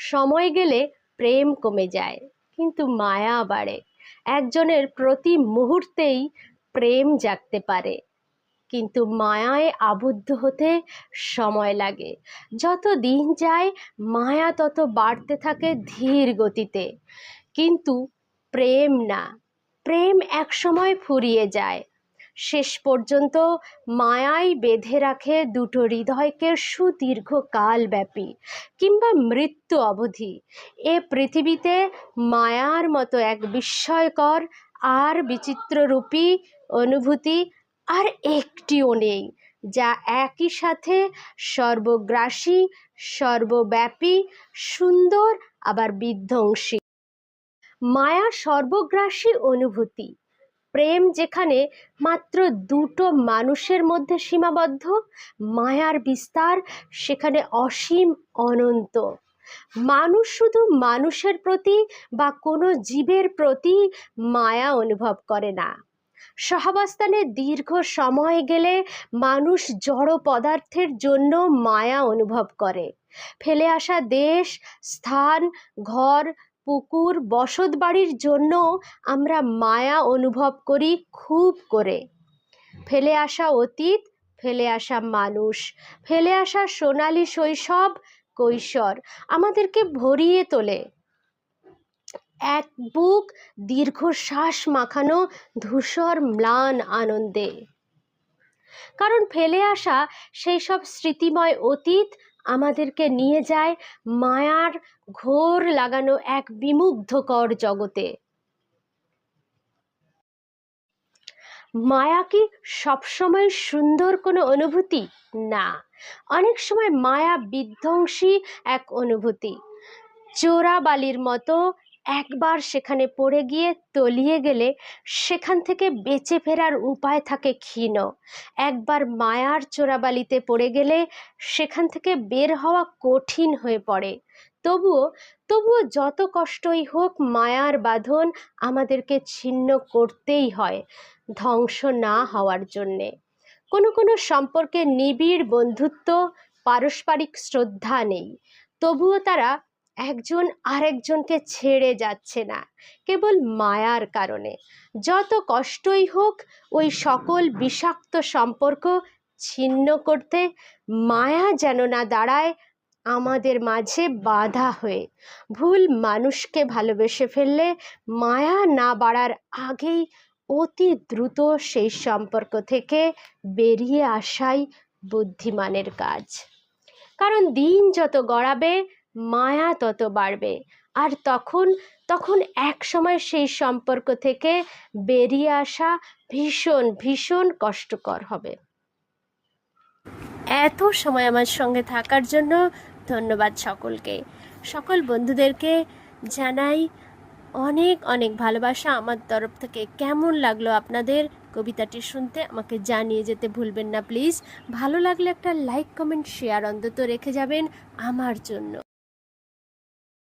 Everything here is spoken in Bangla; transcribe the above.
সময় গেলে প্রেম কমে যায়, কিন্তু মায়া বাড়ে। একজনের প্রতি মুহূর্তেই প্রেম জাগতে পারে, কিন্তু মায়ায় আবদ্ধ হতে সময় লাগে। যত দিন যায় মায়া তত বাড়তে থাকে ধীর গতিতে। কিন্তু প্রেম না, প্রেম একসময় ফুরিয়ে যায়। শেষ পর্যন্ত মায়াই বেঁধে রাখে দুটো হৃদয়কে সুদীর্ঘ কালব্যাপী কিংবা মৃত্যু অবধি। এ পৃথিবীতে মায়ার মতো এক বিস্ময়কর আর বিচিত্ররূপী অনুভূতি আর একটিও নেই, যা একই সাথে সর্বগ্রাসী, সর্বব্যাপী, সুন্দর আবার বিধ্বংসী। মায়া সর্বগ্রাসী অনুভূতি। প্রেম যেখানে মাত্র দুটো মানুষের মধ্যে সীমাবদ্ধ, মায়ার বিস্তার সেখানে অসীম, অনন্ত। মানুষ শুধু মানুষের প্রতি বা কোনো জীবের প্রতি মায়া অনুভব করে না। সহাবস্থানে দীর্ঘ সময় গেলে মানুষ জড় পদার্থের জন্য মায়া অনুভব করে। ফেলে আসা দেশ, স্থান, ঘর, পুকুর, বসত বাড়ির জন্য আমরা মায়া অনুভব করি খুব করে। ফেলে আসা অতীত, ফেলে আসা মানুষ, ফেলে আসা সোনালী শৈশব, কৈশোর আমাদেরকে ভরিয়ে তোলে এক বুক দীর্ঘশ্বাস মাখানো ধূসর ম্লান আনন্দে। কারণ ফেলে আসা সেই সব স্মৃতিময় অতীত আমাদেরকে নিয়ে যায় মায়ার ঘোর লাগানো এক বিমুগ্ধকর জগতে। মায়া কি সবসময় সুন্দর কোনো অনুভূতি? না, অনেক সময় মায়া বিধ্বংসী এক অনুভূতি। চোরাবালির মতো একবার সেখানে পড়ে গিয়ে তলিয়ে গেলে সেখান থেকে বেঁচে ফেরার উপায় থাকে ক্ষীণ। একবার মায়ার চোরাবালিতে পড়ে গেলে সেখান থেকে বের হওয়া কঠিন হয়ে পড়ে। তবুও যত কষ্টই হোক মায়ার বাঁধন আমাদেরকে ছিন্ন করতেই হয়, ধ্বংস না হওয়ার জন্যে। কোনো সম্পর্কে নিবিড় বন্ধুত্ব, পারস্পরিক শ্রদ্ধা নেই, তবুও তারা একজন আরেকজনকে ছেড়ে যাচ্ছে না, কেবল মায়ার কারণে। যত কষ্টই হোক ওই সকল বিষাক্ত সম্পর্ক ছিন্ন করতে মায়া যেন না দাঁড়ায় আমাদের মাঝে বাধা হয়ে। ভুল মানুষকে ভালোবেসে ফেললে মায়া না বাড়ার আগেই অতি দ্রুত সেই সম্পর্ক থেকে বেরিয়ে আসাই বুদ্ধিমানের কাজ। কারণ দিন যত গড়াবে মায়া তত বাড়বে, আর তখন এক সময় সেই সম্পর্ক থেকে বেরিয়ে আসা ভীষণ ভীষণ কষ্টকর হবে। এত সময় আমার সঙ্গে থাকার জন্য ধন্যবাদ সকলকে। সকল বন্ধুদেরকে জানাই অনেক অনেক ভালোবাসা আমার তরফ থেকে। কেমন লাগলো আপনাদের কবিতাটি শুনতে আমাকে জানিয়ে যেতে ভুলবেন না প্লিজ। ভালো লাগলে একটা লাইক, কমেন্ট, শেয়ার অন্তত রেখে যাবেন আমার জন্য।